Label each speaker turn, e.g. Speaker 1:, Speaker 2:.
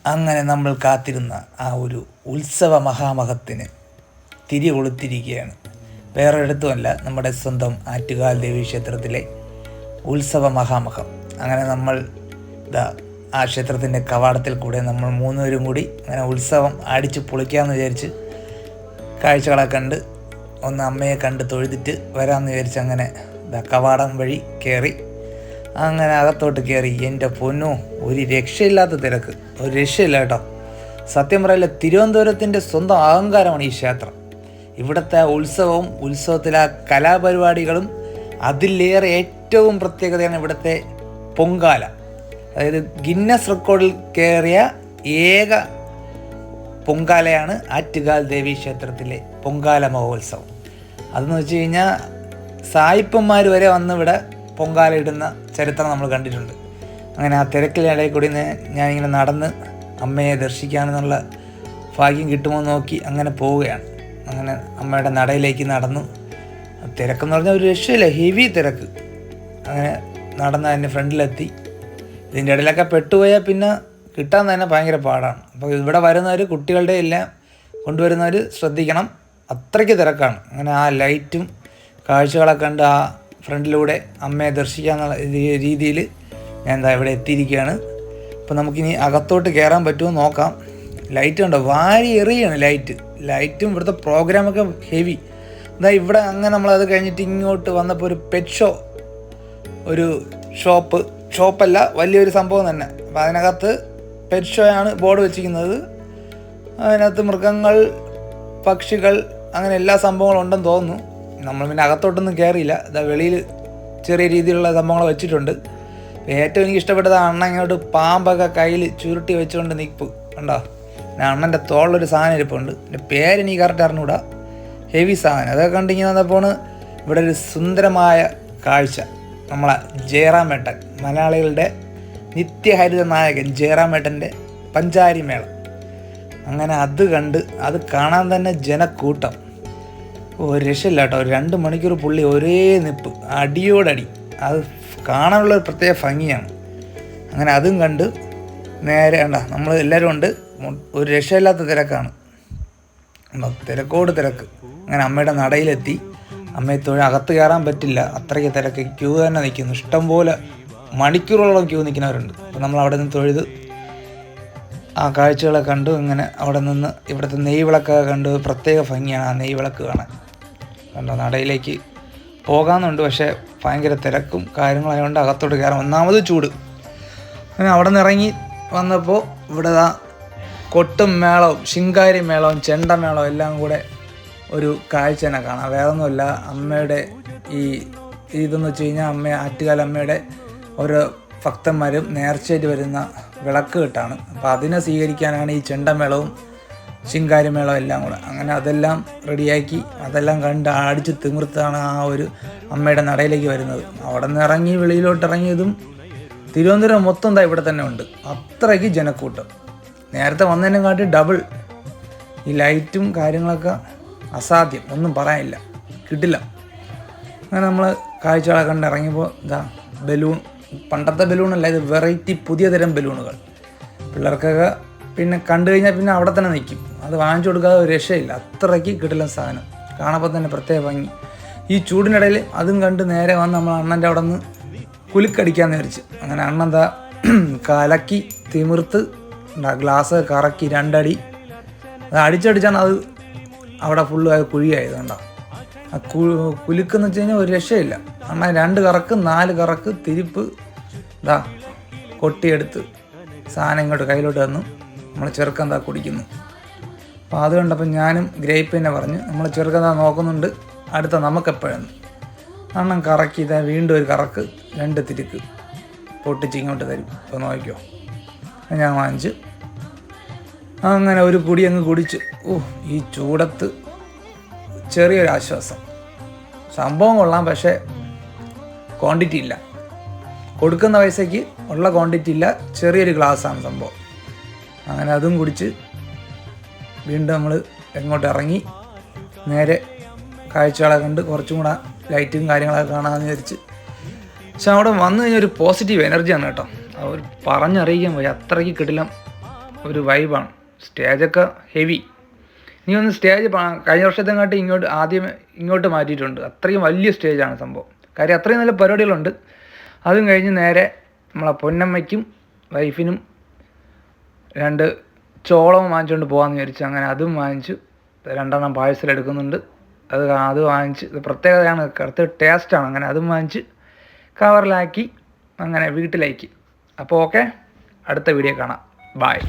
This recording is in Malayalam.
Speaker 1: അങ്ങനെ നമ്മൾ കാത്തിരുന്ന ആ ഒരു ഉത്സവ മഹാമഹത്തിന് തിരി കൊളുത്തിരിക്കുകയാണ്. വേറെ ഇടത്തുമല്ല, നമ്മുടെ സ്വന്തം ആറ്റുകാൽ ദേവീക്ഷേത്രത്തിലെ ഉത്സവ മഹാമഹം. അങ്ങനെ നമ്മൾ ആ ക്ഷേത്രത്തിൻ്റെ കവാടത്തിൽ കൂടെ നമ്മൾ മൂന്നുപേരും കൂടി അങ്ങനെ ഉത്സവം അടിച്ച് പൊളിക്കാമെന്ന് വിചാരിച്ച് കാഴ്ചകളൊക്കെ കണ്ട് ഒന്ന് അമ്മയെ കണ്ട് തൊഴുതിട്ട് വരാമെന്ന് വിചാരിച്ച് അങ്ങനെ കവാടം വഴി കയറി. അങ്ങനെ അകത്തോട്ട് കയറി. എൻ്റെ പൊന്നോ, ഒരു രക്ഷയില്ലാത്ത തിരക്ക്, ഒരു രക്ഷയില്ല കേട്ടോ. സത്യം പറയില്ല, തിരുവനന്തപുരത്തിൻ്റെ സ്വന്തം അഹങ്കാരമാണ് ഈ ക്ഷേത്രം. ഇവിടുത്തെ ഉത്സവത്തിലെ കലാപരിപാടികളും അതിലേറെ ഏറ്റവും പ്രത്യേകതയാണ് ഇവിടുത്തെ പൊങ്കാല. അതായത് ഗിന്നസ് റെക്കോർഡിൽ കയറിയ ഏക പൊങ്കാലയാണ് ആറ്റുകാൽ ദേവീ ക്ഷേത്രത്തിലെ പൊങ്കാല മഹോത്സവം. അതെന്ന് വെച്ച് കഴിഞ്ഞാൽ സായിപ്പന്മാർ വരെ വന്ന് ഇവിടെ പൊങ്കാല ഇടുന്ന ചരിത്രം നമ്മൾ കണ്ടിട്ടുണ്ട്. അങ്ങനെ ആ തിരക്കിലിടയിൽ കൂടി ഞാനിങ്ങനെ നടന്ന് അമ്മയെ ദർശിക്കാനെന്നുള്ള ഭാഗ്യം കിട്ടുമോ നോക്കി അങ്ങനെ പോവുകയാണ്. അങ്ങനെ അമ്മയുടെ നടയിലേക്ക് നടന്നു. തിരക്കെന്ന് പറഞ്ഞാൽ ഒരു രക്ഷയില്ല, ഹെവി തിരക്ക്. അങ്ങനെ നടന്ന് അതിൻ്റെ ഫ്രണ്ടിലെത്തി. ഇതിൻ്റെ ഇടയിലൊക്കെ പെട്ടുപോയാൽ പിന്നെ കിട്ടാൻ തന്നെ ഭയങ്കര പാടാണ്. അപ്പോൾ ഇവിടെ വരുന്നവർ, കുട്ടികളുടെ എല്ലാം കൊണ്ടുവരുന്നവർ ശ്രദ്ധിക്കണം, അത്രയ്ക്ക് തിരക്കാണ്. അങ്ങനെ ആ ലൈറ്റും കാഴ്ചകളൊക്കെ കണ്ട് ആ ഫ്രണ്ടിലൂടെ അമ്മയെ ദർശിക്കാന്നുള്ള രീതിയിൽ ഞാൻ ഇവിടെ എത്തിയിരിക്കുകയാണ്. അപ്പോൾ നമുക്കിനി അകത്തോട്ട് കയറാൻ പറ്റുമോ നോക്കാം. ലൈറ്റ് കണ്ടോ, വാരി എറിയാണ് ലൈറ്റും ഇവിടുത്തെ പ്രോഗ്രാമൊക്കെ ഹെവി. ഇവിടെ അങ്ങനെ നമ്മളത് കഴിഞ്ഞിട്ട് ഇങ്ങോട്ട് വന്നപ്പോൾ ഒരു പെറ്റ് ഷോ, ഒരു ഷോപ്പല്ല, വലിയൊരു സംഭവം തന്നെ. അപ്പോൾ അതിനകത്ത് പെറ്റ് ഷോ ആണ് ബോർഡ് വെച്ചിരിക്കുന്നത്. അതിനകത്ത് മൃഗങ്ങൾ, പക്ഷികൾ, അങ്ങനെ എല്ലാ സംഭവങ്ങളും ഉണ്ടെന്ന് തോന്നുന്നു. നമ്മൾ പിന്നെ അകത്തോട്ടൊന്നും കയറിയില്ല. വെളിയിൽ ചെറിയ രീതിയിലുള്ള സംഭവങ്ങൾ വെച്ചിട്ടുണ്ട്. ഏറ്റവും എനിക്ക് ഇഷ്ടപ്പെട്ടത് അണ്ണൻ ഇങ്ങോട്ട് പാമ്പൊക്കെ കയ്യിൽ ചുരുട്ടി വെച്ചുകൊണ്ട് നിൽപ്പ് കണ്ടോ. അണ്ണൻ്റെ തോളിലൊരു സാധനം ഇരിപ്പുണ്ട്. എൻ്റെ പേരെനിക്ക് കറക്റ്റ് അറിഞ്ഞൂടാ. ഹെവി സാധനം. അതൊക്കെ കണ്ടിങ്ങനെ വന്നപ്പോൾ ഇവിടെ ഒരു സുന്ദരമായ കാഴ്ച. നമ്മളെ ജയറാമേട്ടൻ, മലയാളികളുടെ നിത്യഹരിത നായകൻ ജയറാമേട്ടൻ്റെ പഞ്ചാരി മേളം. അങ്ങനെ അത് കണ്ട്, അത് കാണാൻ തന്നെ ജനക്കൂട്ടം. ഒരു രക്ഷയില്ല കേട്ടോ. ഒരു 2 മണിക്കൂർ പുള്ളി ഒരേ നിപ്പ്, അടിയോടടി. അത് കാണാനുള്ളൊരു പ്രത്യേക ഭംഗിയാണ്. അങ്ങനെ അതും കണ്ട് നേരെ നമ്മൾ എല്ലാവരും ഉണ്ട്. ഒരു രക്ഷയില്ലാത്ത തിരക്കാണ്, തിരക്കോട് തിരക്ക്. അങ്ങനെ അമ്മയുടെ നടയിലെത്തി. അമ്മയെ തൊഴിൽ അകത്ത് കയറാൻ പറ്റില്ല, അത്രയ്ക്ക് തിരക്ക്. ക്യൂ തന്നെ നിൽക്കുന്നു, ഇഷ്ടംപോലെ മണിക്കൂറുകളോളം ക്യൂ നിൽക്കുന്നവരുണ്ട്. അപ്പോൾ നമ്മൾ അവിടെ നിന്ന് തൊഴുത് ആ കാഴ്ചകളെ കണ്ടു. ഇങ്ങനെ അവിടെ നിന്ന് ഇവിടുത്തെ നെയ്വിളക്കൊക്കെ കണ്ടു. പ്രത്യേക ഭംഗിയാണ് ആ നെയ്വിളക്ക് കാണാൻ. കണ്ടോ, നടയിലേക്ക് പോകാമെന്നുണ്ട്, പക്ഷേ ഭയങ്കര തിരക്കും കാര്യങ്ങളായതുകൊണ്ട് അകത്തോട്ട് കയറാം. ഒന്നാമത് ചൂട്. അങ്ങനെ അവിടെ നിന്ന് ഇറങ്ങി വന്നപ്പോൾ ഇവിടെ കൊട്ടും മേളവും, ശിങ്കാരി മേളവും, ചെണ്ടമേളവും എല്ലാം കൂടെ ഒരു കാഴ്ച തന്നെ കാണാം. വേറൊന്നുമില്ല, അമ്മയുടെ ഇതെന്ന് വെച്ച് കഴിഞ്ഞാൽ ആറ്റുകാൽ അമ്മയുടെ ഓരോ ഭക്തന്മാരും നേർച്ചയായിട്ട് വരുന്ന വിളക്ക് കെട്ടാണ്. അപ്പോൾ അതിനെ സ്വീകരിക്കാനാണ് ഈ ചെണ്ടമേളവും ശിങ്കാരിമേളവും എല്ലാം കൂടെ. അങ്ങനെ അതെല്ലാം റെഡിയാക്കി അതെല്ലാം കണ്ട് അടിച്ച് തിമിർത്താണ് ആ ഒരു അമ്മയുടെ നടയിലേക്ക് വരുന്നത്. അവിടെ നിന്ന് ഇറങ്ങി വെളിയിലോട്ട് ഇറങ്ങിയതും തിരുവനന്തപുരം മൊത്തം ഇവിടെ തന്നെ ഉണ്ട്, അത്രയ്ക്ക് ജനക്കൂട്ടം. നേരത്തെ വന്നതിനെ കാട്ടി ഡബിൾ. ഈ ലൈറ്റും കാര്യങ്ങളൊക്കെ അസാധ്യം, ഒന്നും പറയാനില്ല, കിട്ടില്ല. അങ്ങനെ നമ്മൾ കാഴ്ചകളൊക്കെ കണ്ട് ഇറങ്ങിയപ്പോൾ ബലൂൺ, പണ്ടത്തെ ബലൂണല്ല, ഇത് വെറൈറ്റി പുതിയ തരം ബലൂണുകൾ. പിള്ളേർക്കൊക്കെ പിന്നെ കണ്ടു കഴിഞ്ഞാൽ പിന്നെ അവിടെ തന്നെ നിൽക്കും. അത് വാങ്ങിച്ചു കൊടുക്കാതെ ഒരു രക്ഷയില്ല, അത്രയ്ക്ക് കിട്ടില്ല സാധനം. കാണുമ്പോൾ തന്നെ പ്രത്യേക ഭംഗി. ഈ ചൂടിനിടയിൽ അതും കണ്ട് നേരെ വന്ന് നമ്മൾ അണ്ണൻ്റെ അവിടെ നിന്ന് കുലുക്കടിക്കാമെന്ന് വിചാരിച്ച്. അങ്ങനെ അണ്ണൻ കലക്കി തിമിർത്ത് ഗ്ലാസ് കറക്കി 2 അടി അത് അടിച്ചടിച്ചാണ് അത് അവിടെ ഫുള്ള് കുഴിയായത്. കണ്ടോ, ആ കുലുക്കെന്ന് വെച്ച് കഴിഞ്ഞാൽ ഒരു രക്ഷയില്ല. അണ്ണൻ 2 കറക്ക് 4 കറക്ക് തിരിപ്പ് കൊട്ടിയെടുത്ത് സാധനം ഇങ്ങോട്ട് കയ്യിലോട്ട് തന്നു. നമ്മൾ ചെറുക്കൻ കുടിക്കുന്നു. അപ്പോൾ അത് കണ്ടപ്പോൾ ഞാനും ഗ്രേപ്പ് തന്നെ പറഞ്ഞ് നമ്മൾ ചെറുക്കൻ നോക്കുന്നുണ്ട്, അടുത്ത നമുക്കെപ്പോഴെന്ന്. അണ്ണൻ കറക്കി വീണ്ടും ഒരു കറക്ക് 2 തിരിക്ക് പൊട്ടിച്ച് ഇങ്ങോട്ട് തരും. അപ്പോൾ നോക്കിക്കോ, ഞാൻ വാങ്ങിച്ച് അങ്ങനെ ഒരു കുടി അങ്ങ് കുടിച്ച്. ഈ ചൂടത്ത് ചെറിയൊരു ആശ്വാസം. സംഭവം കൊള്ളാം, പക്ഷേ ക്വാണ്ടിറ്റി ഇല്ല. കൊടുക്കുന്ന പൈസയ്ക്ക് ഉള്ള ക്വാണ്ടിറ്റി ഇല്ല, ചെറിയൊരു ഗ്ലാസ്സാണ് സംഭവം. അങ്ങനെ അതും കുടിച്ച് വീണ്ടും നമ്മൾ എങ്ങോട്ട് ഇറങ്ങി നേരെ കാഴ്ചകളൊക്കെ കണ്ട് കുറച്ചും കൂടെ ലൈറ്റും കാര്യങ്ങളൊക്കെ കാണാമെന്ന് വിചാരിച്ച്. പക്ഷെ അവിടെ വന്നു കഴിഞ്ഞാൽ ഒരു പോസിറ്റീവ് എനർജിയാണ് കേട്ടോ. അവർ പറഞ്ഞറിയിക്കാൻ പോയി, അത്രയ്ക്ക് കിടിലം ഒരു വൈബാണ്. സ്റ്റേജൊക്കെ ഹെവി. നീ ഒന്ന് സ്റ്റേജ് കഴിഞ്ഞ വർഷത്തെങ്ങാട്ടി ഇങ്ങോട്ട് മാറ്റിയിട്ടുണ്ട്. അത്രയും വലിയ സ്റ്റേജാണ് സംഭവം. കാര്യം അത്രയും നല്ല പരിപാടികളുണ്ട്. അതും കഴിഞ്ഞ് നേരെ നമ്മളെ പൊന്നമ്മയ്ക്കും വൈഫിനും 2 ചോളം വാങ്ങിച്ചുകൊണ്ട് പോകാമെന്ന് വിചാരിച്ചു. അങ്ങനെ അതും വാങ്ങിച്ചു. 2 പാഴ്സൽ എടുക്കുന്നുണ്ട്. അത് വാങ്ങിച്ച്, ഇത് പ്രത്യേകതയാണ്, കറുത്ത ടേസ്റ്റാണ്. അങ്ങനെ അതും വാങ്ങിച്ച് കവറിലാക്കി അങ്ങനെ വീട്ടിലേക്ക്. അപ്പോൾ ഓക്കെ, അടുത്ത വീഡിയോ കാണാം. ബായ്.